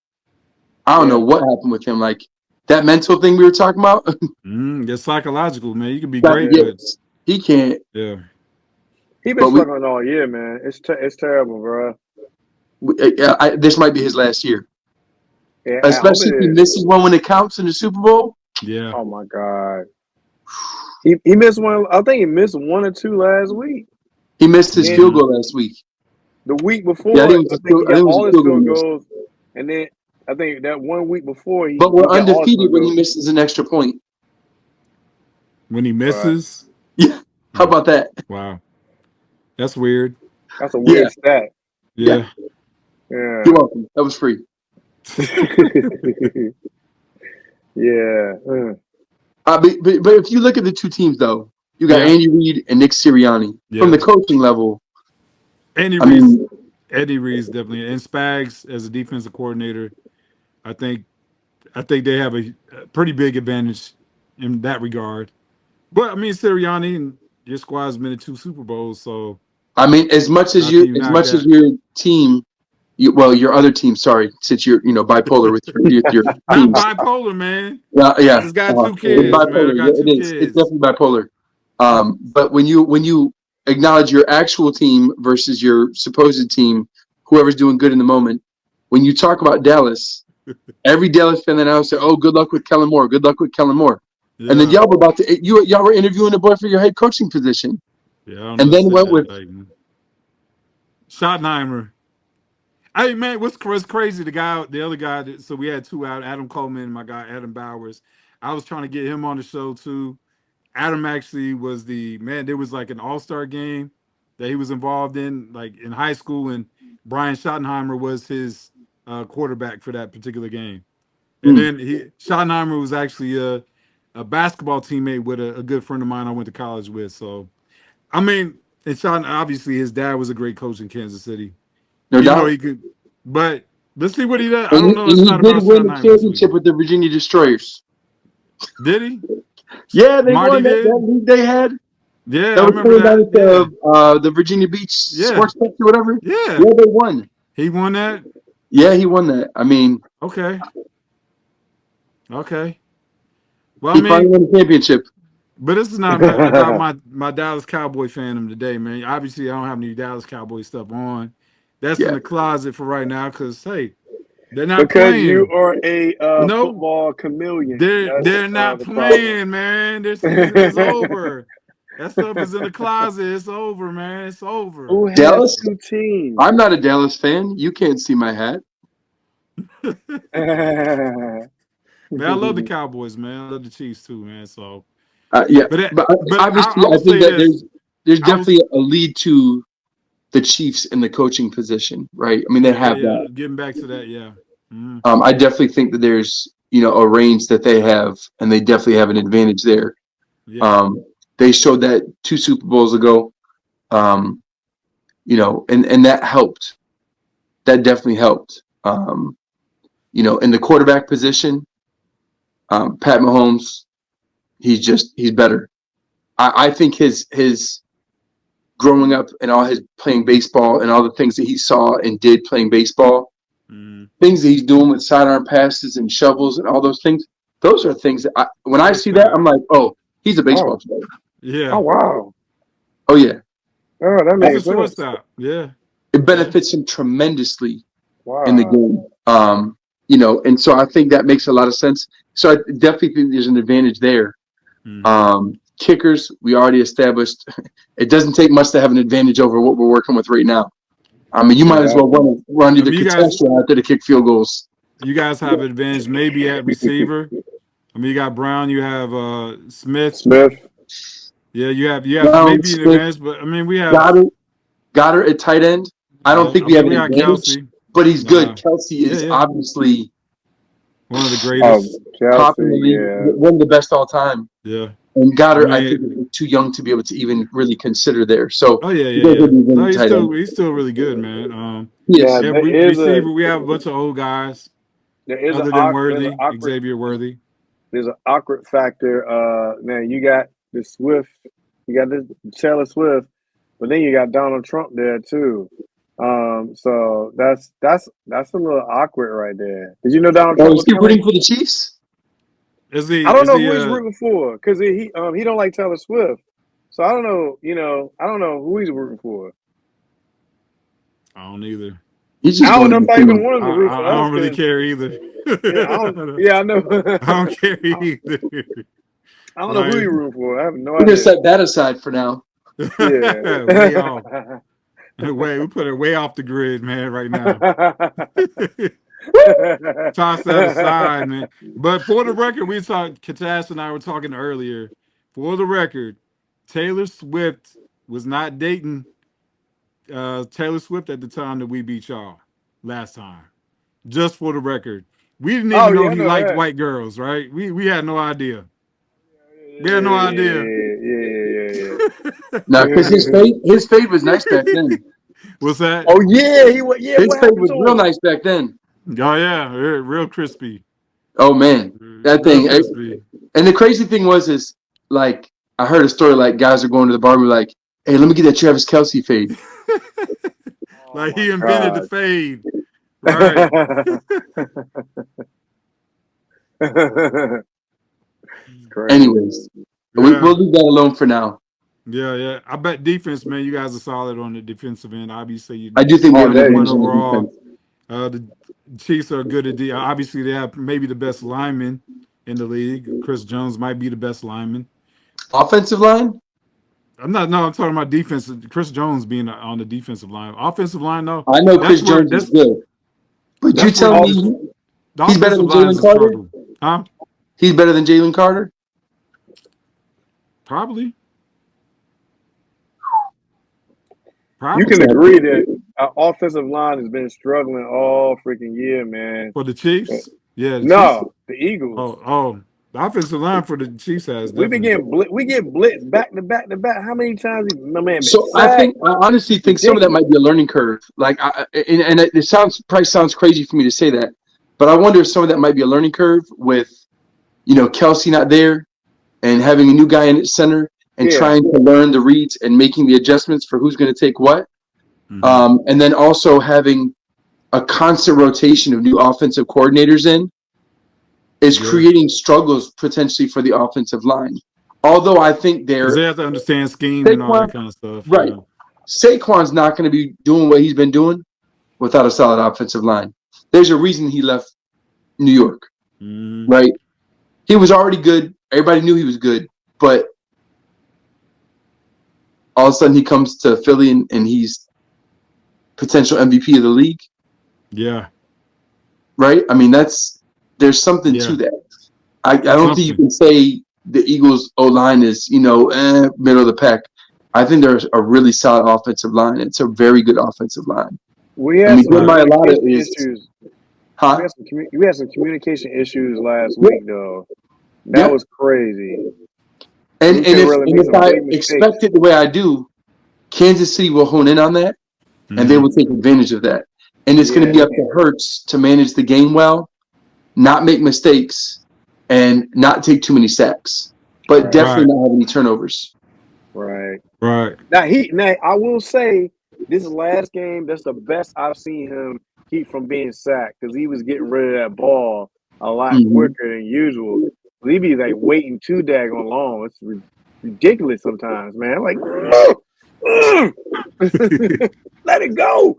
I don't know yeah, what happened with him. Like that mental thing we were talking about. it's psychological, man. You can be That great, yeah. but yes, he can't. yeah, He been But struggling all year, man. It's terrible, bro. this might be his last year, Yeah, I hope especially it if he is. misses one when it counts in the Super Bowl. yeah. Oh my god, he missed one. I think he missed one or two last week, He missed and his then field hmm goal last week. the week Yeah, before, I think he I got think it was all a his field goal field he missed. goals, and then I think that one week before But he we're got all his undefeated field when he goals. misses an extra point. When he But misses, Yeah, how mm, about that? wow, that's weird. that's a Yeah, weird stat. yeah. Yeah. You're Yeah, welcome. That was free. yeah. But if you look at the two teams, though, you got Yeah, Andy Reid and Nick Sirianni. From yeah. the coaching level, Andy I Reid's mean, Eddie Reid's definitely and Spags as a defensive coordinator. I think I think they have a pretty big advantage in that regard. But I mean, Sirianni and your squad's been in two Super Bowls, so how can you as knock much as that? your team, your other team. Sorry, since you're bipolar with your Not teams. bipolar, man. I Yeah, just got two it's kids, man. I bipolar. Yeah, got it two is. It's kids. definitely bipolar. But when you acknowledge your actual team versus your supposed team, whoever's doing good in the moment, when you talk about Dallas, every Dallas fan that I say, "Oh, good luck with Kellen Moore. Good luck with Kellen Moore," and then Yeah, y'all were interviewing the boy for your head coaching position, yeah. I don't know and who then said went that. with Like, Schottenheimer. Hey man, what's crazy? The other guy. So we had two out. Adam Coleman and my guy Adam Bowers. I was trying to get him on the show too. Adam actually was the man. There was like an all-star game that he was involved in, like in high school, and Brian Schottenheimer was his quarterback for that particular game. And mm, then Schottenheimer was actually a basketball teammate with a good friend of mine I went to college with. So I mean, and Schotten obviously his dad was a great coach in Kansas City, no even though doubt, he could. But let's see what he does. I and don't know. It's he not did about win the Schottenheimer this week. championship with the Virginia Destroyers. Did he? Yeah, they Marty won that did. league they had. Yeah, That I was remember coming down that. Yeah, to the Virginia Beach yeah, Sports Tech or whatever. yeah. Yeah, they won. He won that. Yeah, he won that. I mean, Okay, okay. Well, I he finally mean, won the championship. but this is not about my Dallas Cowboy fandom today, man. Obviously, I don't have any Dallas Cowboy stuff on. That's in Yeah. the closet for right now because hey, they're not Because you playing. are a No, football chameleon. That's they're not the problem. playing, man. Their season is over. That stuff is in the closet. It's over, man. It's over. Who has Dallas? two teams? I'm not a Dallas fan. You can't see my hat. Man, I love the Cowboys, man. I love the Chiefs too, man. So, Yeah, but but I obviously, I will think say that this. there's I was definitely a lead to the Chiefs in the coaching position, right? I mean, they yeah, yeah, have yeah. that. Getting back to that, yeah. Mhm. I definitely think that there's a range that they have, and they definitely have an advantage there. Yeah. Um, they showed that two Super Bowls ago, um, and that helped. That definitely helped. In the quarterback position, Pat Mahomes, he's better. I think his growing up and all his playing baseball and all the things that he saw and did playing baseball, Mhm. things that he's doing with sidearm passes and shovels and all those things. Those are things that when I I see that, respect. I'm like, oh, he's a baseball Oh, player. oh Yeah. wow. Oh yeah, Oh, that He's a makes sense. shortstop. Yeah, It yeah. benefits him tremendously in the Wow. game. And so I think that makes a lot of sense. So I definitely think there's an advantage there. Hmm. Kickers, we already established. It doesn't take much to have an advantage over what we're working with right now. I mean, you might as well Exactly. run I either mean, Catash or out there to kick field goals. you guys have an advantage maybe at receiver. I mean, you got Brown, you have Smith. Smith. Yeah, you have Brown, maybe an Smith, advantage, but I mean, we have. Goddard, Goddard at tight end. I don't Yeah, think I we have mean, we an got advantage, Kelsey. but he's good. Kelsey Yeah, is yeah, obviously one of the Oh, greatest. top in the Chelsea. league, Yeah. one of the best all time. Yeah, And I Goddard, I think, mean, is too young to be able to even really consider there. So oh yeah, you yeah, guys will yeah. be No, winning tight end. he's still really good, man. Yes. Now Yeah, receiver, we have a bunch of old guys there is other than there's an Worthy, awkward Xavier Worthy. there's an awkward factor. Now you got the Swift, you got this Taylor Swift, but then you got Donald Trump there too. So that's a little awkward right there. Did you know Donald Oh, Trump is was he coming? rooting for the Chiefs? I don't Is know he who he's rooting for because he don't like Taylor Swift. So I don't know. I don't know who he's rooting for. I don't either. He's I just don't going know to if the I even team. want him to root I for us don't really because care either. yeah, I don't. Yeah, I know. I don't care I, either. I don't know who Like, you root for. I have no We're going to idea. set that aside for now. Yeah. way off. We put it way off the grid, man, right now. Toss that aside, man. But for the record, we talked. Catash and I were talking earlier. For the record, Taylor Swift was not dating Taylor Swift at the time that we beat y'all last time. Just for the record, we didn't Oh even know yeah, I he know liked that. white girls, right? We had no idea. We had no idea. Yeah. Now, because his fade was nice back then. What's that? Oh yeah, he went. Yeah, His what fade happened was to real him? nice back then. Oh yeah, real crispy, Oh man, that real thing. crispy. And the crazy thing is like I heard a story like guys are going to the barber like, hey, let me get that Travis Kelsey fade. Oh Like my he invented the god. fade, right? It's crazy. Anyways, Yeah, we'll leave that alone for now. yeah, yeah. I bet defense, man. You guys are solid on the defensive end. Obviously, I do think we All have an number day. one advantage on the overall. defense. The Chiefs are good at D. Obviously, they have maybe the best lineman in the league. Chris Jones might be the best lineman. Offensive line, I'm not. No, I'm talking about defense. Chris Jones being on the defensive line. Offensive line, though. I know That's Chris where Jones is good, but you that's where tell Off, me the he's better offensive than line is Jalen a Carter? struggle, huh? He's better than Jalen Carter? Probably, you What's can probably that? agree that our offensive line has been struggling all freaking year, man. for the Chiefs. Yeah, the Chiefs. No, the Eagles. Oh, the offensive line for the Chiefs has We've been definitely. getting we get blitz back to back to back. How many times my man been So sacked? I honestly think some of that Ridiculous. might be a learning curve. Like, and it sounds crazy for me to say that, but I wonder if some of that might be a learning curve with Kelsey not there and having a new guy in at center and Yeah, trying to learn the reads and making the adjustments for who's going to take what. Hmm. And then also having a constant rotation of new offensive coordinators in is Yeah, creating struggles potentially for the offensive line. Although I think because they're they have to understand scheme and all Saquon, that kind of stuff. right. Yeah. Saquon's not going to be doing what he's been doing without a solid offensive line. There's a reason he left New York, Hmm. right? He was already good. Everybody knew he was good, but all of a sudden he comes to Philly and he's potential MVP of the league, Yeah. right? I mean, there's something to Yeah. that. I It's don't think you something. can say the Eagles O line is middle of the pack. I think there's a really solid offensive line. It's a very good offensive line. we I had mean, some Right. Jeremiah Lotta communication is, issues. huh? We had some communication issues last Yeah, week though. That yeah. was crazy. And We and could if really and make if some I big mistakes. expect it the way I do, Kansas City will hone in on that and they Hmm. will take advantage of that. And it's going to be Yeah, up to Hurts to manage the game well, not make mistakes, and not take too many sacks, but right, definitely Right. not have any turnovers. right. Right. Now I will say this last game, that's the best I've seen him keep from being sacked because he was getting rid of that ball a lot Mm-hmm. quicker than usual. He be like waiting too daggone long. It's ridiculous sometimes, man. Like, Ugh! Let it go.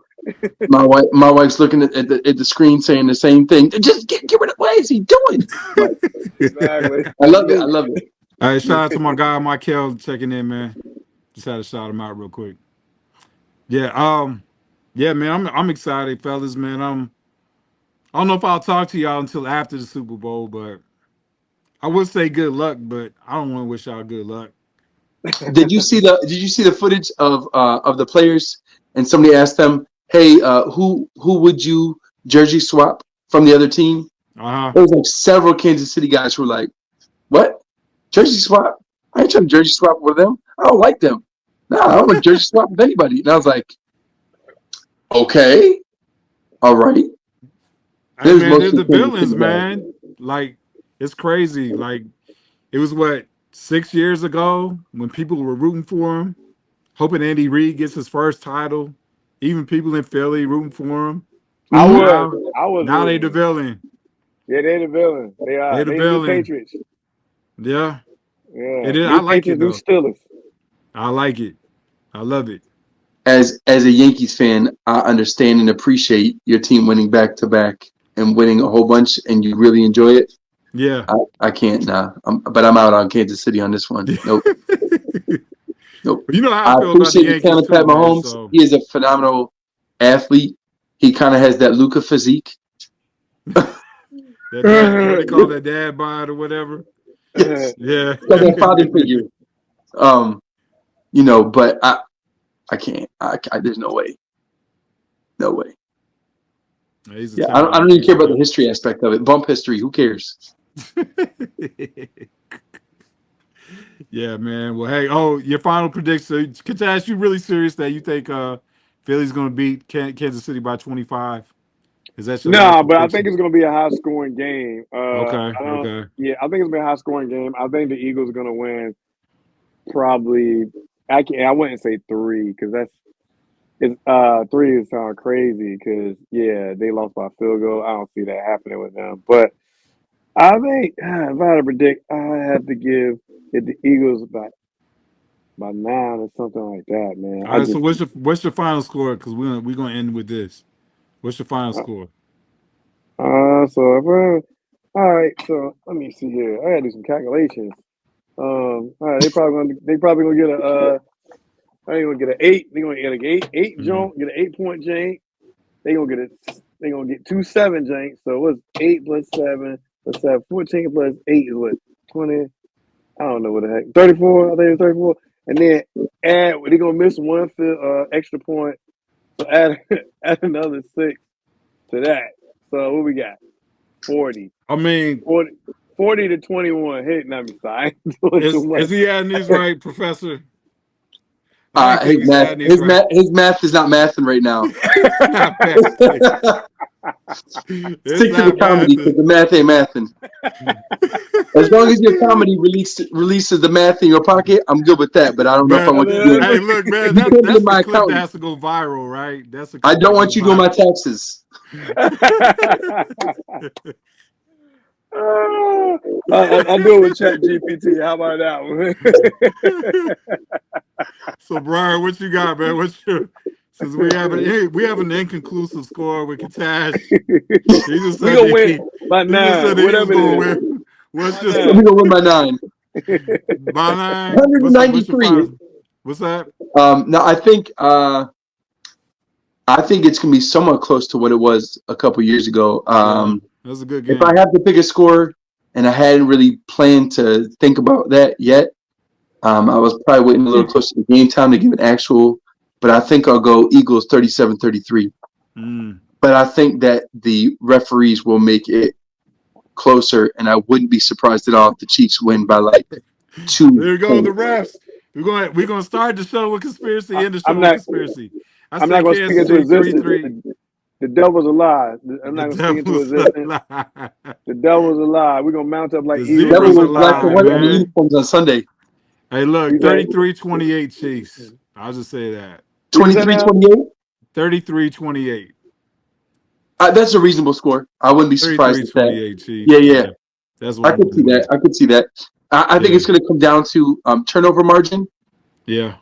My wife's looking at the screen saying the same thing. Just get rid of. What is he doing? Like, Exactly. I love it. I love it. All right, shout out to my guy Michael checking in, man. Just had to shout him out real quick. Yeah, yeah, man, I'm excited, fellas, man. I don't know if I'll talk to y'all until after the Super Bowl, but I would say good luck, but I don't want to wish y'all good luck. Did you see the footage of the players? And somebody asked them, "Hey, who would you jersey swap from the other team?" Uh huh. There was like several Kansas City guys who were like, "What? Jersey swap? I ain't trying to jersey swap with them. I don't like them. No, I don't want to jersey swap with anybody." And I was like, "Okay, all right." Hey, It was man, they're mostly the Kansas villains, City guys. man. Like it's crazy. Like it was what 6 years ago when people were rooting for him, hoping Andy Reid gets his first title. Even people in Philly rooting for him. I Mm-hmm. was. Now, I was now they the rooting. villain. Yeah, they're the villain. They They are. the They the new villain. Patriots. Yeah, Yeah, it is. I new like Patriots, it new though. Steelers. I like it. I love it. As a Yankees fan, I understand and appreciate your team winning back to back and winning a whole bunch, and you really enjoy it. Yeah. I can't nah. But I'm out on Kansas City on this one. Nope, nope. You know how I I feel about the appreciate the Yankees talent, too, Pat man. Mahomes. So He is a phenomenal athlete. He kind of has that Luka physique. that dad, what they call that dad bod or whatever. Yes, Yeah. he's got that father figure. Um, but I can't. There's no way. No way. He's a Yeah, I talented don't even man, care about the man. history aspect of it. Bump history. Who cares? Yeah, man. Well, hey, oh, your final prediction. Catash, you really serious that you think Philly's going to beat Kansas City by 25? Is that your last No, but I think prediction? it's going to be a high scoring game. Okay, I don't. okay. Yeah, I think it's going to be a high scoring game. I think the Eagles are going to win probably. I wouldn't say three because three is sound crazy because yeah they lost by field goal. I don't see that happening with them. But I think if I had to predict, I have to give it the Eagles by 9 or something like that. Man, All right, so what's your final score? Because we're gonna end with this. What's your final score? so if all right, so let me see here. I gotta do some calculations. All right, they probably gonna get a they gonna get an 8. They gonna get an eight Mm. jump, get an 8 point jank. They gonna get 2 7 janks. So what's 8 plus 7 plus 7? 14 plus 8 is what 20. I don't know what the heck. 34. I think it's 34. And then they're gonna miss one extra point. So add add another 6 to that. So what we got? 40. I mean, 40, 40 to 21. Hey, not me, sorry. I'm doing too is much. he adding these right, Professor? I ain't think His he's math, adding these right. his math is not mathing right now. It's not Stick fasting. It's to the not comedy because fasting. the math ain't mathing. As long as your comedy releases the math in your pocket, I'm good with that. But I don't know if I Man, want you doing. hey, look, man, You can't be that's the my clip that accountant. has to go viral, right? That's the I clip don't that want goes you doing my viral. taxes. I do it with Chat GPT. How about that one? So, Brian, what you got, man? What's your since we have an inconclusive score with Catash. He just We said gonna the win by he just said 9, the Eagles whatever it gonna is. win. What's By your We're 9. gonna win by 9. by nine? What's your 193. final? What's that? No, I think it's gonna be somewhat close to what it was a couple years ago. Yeah, that's a good If I game. have to pick a score, and I hadn't really planned to think about that yet, I was probably waiting a little closer to game time to give an actual. But I think I'll go Eagles 37-33. Mm. But I think that the referees will make it closer, and I wouldn't be surprised at all if the Chiefs win by like two There you go, the points. refs. We're gonna start the show with conspiracy, end the I'm show with not. conspiracy. I I'm not say gonna speak Kansas into City three existence. three. The devil's a lie. I'm The not gonna speak into devil's existence. alive. The devil's a lie. We're gonna mount up like The Eagles Devil zebra's versus was black and alive, white on the man. Lions. uniforms on Sunday. Hey, We look, say, 33-28 Chiefs. I'll just say that. what you say Twenty-three, now? 28. 33-28. That's a reasonable score. I wouldn't be surprised at that. 33-28 Chiefs. Yeah, yeah. Yeah. That's what I I'm could see going that. with. I could see that. I think Yeah. it's going to come down to turnover margin. Yeah.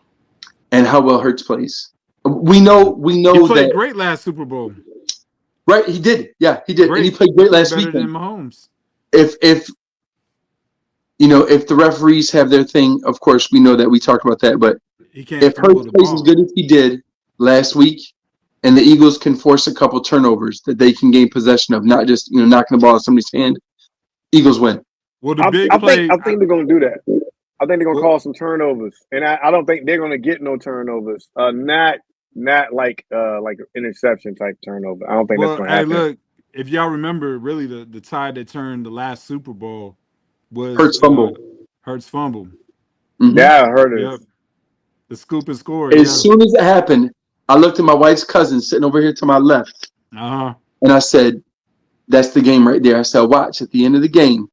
and how well Hurts plays. We He know played that, great last Super Bowl. right? He did, yeah, he did, and he Great. played He great played last better than weekend. Mahomes. If if the referees have their thing, of course we know that we talked about that. But He can't if fumble Hurts the plays as ball. good as he did last week, and the Eagles can force a couple turnovers that they can gain possession of, not just knocking the ball out of somebody's hand, Eagles win. Well, the I, big I think play. I think they're gonna do that. I think they're gonna Well, cause some turnovers, and I don't think they're gonna get no turnovers. Not like interception type turnover. I don't think that's well, gonna hey, happen. look. If y'all remember, really, the tide that turned the last Super Bowl was Hurts fumble. Hurts fumble. Hmm. Yeah, I heard Yep, this. the scoop and score. As Yeah. soon as it happened, I looked at my wife's cousin sitting over here to my left, Uh huh. and I said, "That's the game right there." I said, "Watch at the end of the game,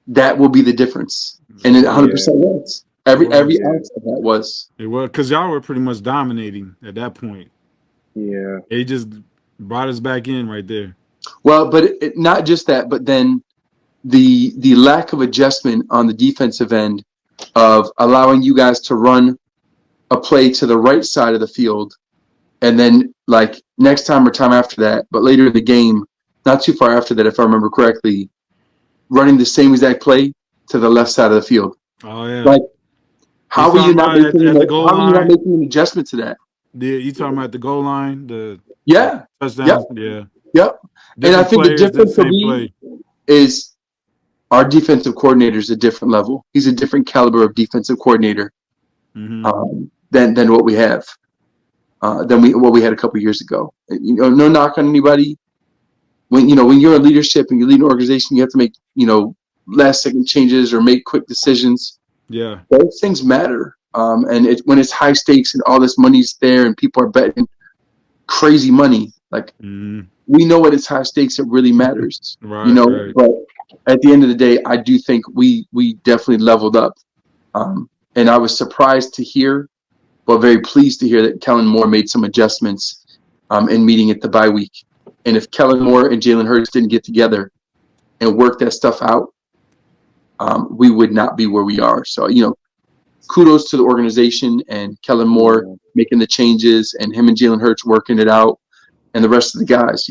that will be the difference." And it Yeah, 100% Yeah, was. it Every was. yeah, ounce of that was. It was because y'all were pretty much dominating at that point. yeah. They just brought us back in right there. Well, but not just that, but then the lack of adjustment on the defensive end of allowing you guys to run a play to the right side of the field, and then like next time or time after that, but later in the game, not too far after that, if I remember correctly, running the same exact play to the left side of the field. Oh yeah. Like, You how are you talking not about making at the goal how are you not line? making an adjustment to that? You talking about the goal line, the Yeah. Yep. touchdowns? Yeah, Yep. And I different think the players did the difference for same me play. is our defensive coordinator is a different level. He's a different caliber of defensive coordinator Hmm. than what we have than what we had a couple years ago. No knock on anybody. When you're in leadership and you lead an organization, you have to make last second changes or make quick decisions. Yeah. Those things matter. And when it's high stakes and all this money's there and people are betting crazy money, like Hmm. we know when it's high stakes, it really matters. Right. Right. But at the end of the day, I do think we definitely leveled up. And I was surprised to hear, but very pleased to hear that Kellen Moore made some adjustments in meeting at the bye week. And if Kellen Moore and Jalen Hurts didn't get together and work that stuff out, we would not be where we are. So, kudos to the organization and Kellen Moore Yeah. making the changes and him and Jalen Hurts working it out and the rest of the guys.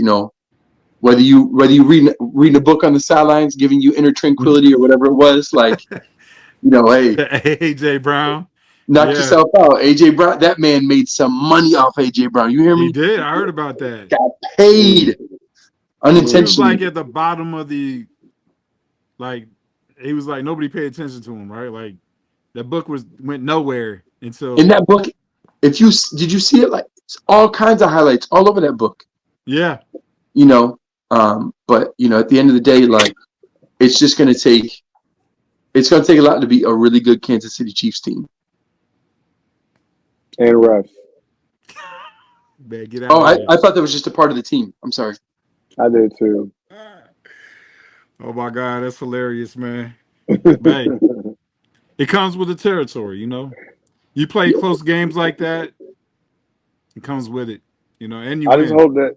Whether you reading a book on the sidelines, giving you inner tranquility or whatever it was, like, hey, AJ Brown. knock Yeah, yourself out. AJ Brown, that man made some money off AJ Brown. You hear he me? did. I heard about that. Got Mm, paid He was unintentionally. like at the bottom of the like. He was like nobody paid attention to him. Right. Like that book went nowhere In until. that book, if you did you see it, like it's all kinds of highlights all over that book. Yeah. You know, but at the end of the day, like it's just going to take it's going to take a lot to be a really good Kansas City Chiefs team. and refs. Man, get Oh, out of I, here. I thought that was just a part of the team. I'm sorry. I did too. Oh my God, that's hilarious, man. But hey, it comes with the territory, you know. You play close games like that, it comes with it, and you I just win. hope that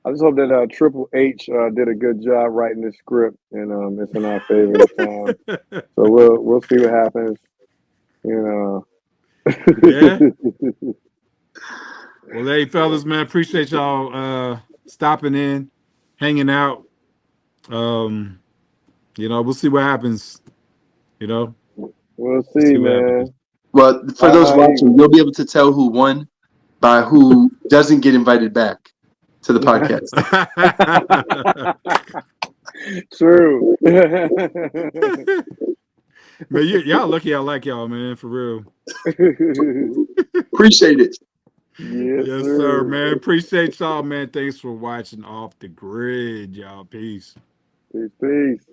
I just hope that Triple H did a good job writing this script, and it's in our favor this time. So we'll see what happens. You Yeah. know. Well, hey, fellas, man, appreciate y'all stopping in, hanging out. Um, we'll see what happens. You know, We'll we'll see, see what happens. man. Well, for those watching, Eagles. you'll be able to tell who won by who doesn't get invited back to the podcast. True. Man, y'all lucky I like y'all, man, for real. Appreciate it. Yes, Yes, sir, sir. man. Appreciate y'all, man. Thanks for watching Off the Grid, y'all. Peace. Peace, peace.